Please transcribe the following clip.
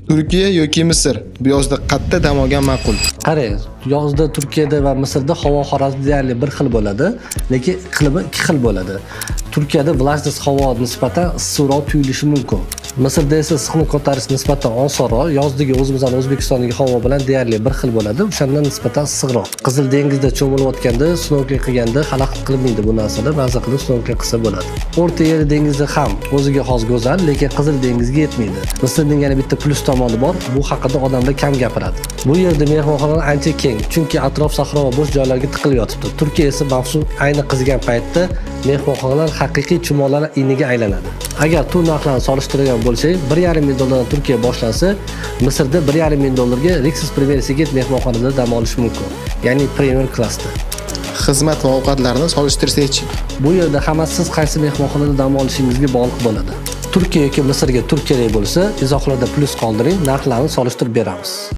Turkiya yoki Misr? Bu yozda qayerda dam olgan ma'qul? Qarang, yozda Turkiyada va Misrda havo harorati deyarli bir xil bo'ladi, lekin iqlimi ikki xil bo'ladi. Turkiyada vlajность havo nisbatan issiqroq tuyulishi mumkin. Misrda esa issiqni ko'tarish nisbatan osonroq, yozdagi o'zimizning O'zbekistondagi havo bilan deyarli bir xil bo'ladi, o'shandan nisbatan issiqroq. Qizil dengizda cho'milayotganda, snorkeling qilganda xalaqit qilmaydi bu narsalar, ba'zi qilib snorkeling qilsa bo'ladi. O'rta Yer dengizi ham o'ziga xos go'zal, lekin Qizil dengizga yetmaydi. Misrning yana bitta plus tomoni bor, bu haqida odamlar kam gapiradi. Bu yerda mehmonxonalar ancha keng, chunki atrof sahro va bo'sh joylarga tiqilib yotibdi. Turkiya esa mavsum ayni qizigan paytda mehmonxonalar haqiqiy chumollar iniga aylanadi. Agar tur narxlarini solishtirgan bo'lsak, 1,5 ming dollardan Turkiya boshlansa, Misrda 1,5 ming dollarga Rixos Premier Sigit mehmonxonada dam olish mumkin, ya'ni Premier klassda. Xizmat va ovqatlarni solishtirsak-chi? Bu yerda hammasi siz qaysi mehmonxonada dam olishingizga bog'liq bo'ladi. Turkiya yoki Misrga tur kerak bo'lsa, izohlarda plus qoldiring, narxlarni solishtirib beramiz.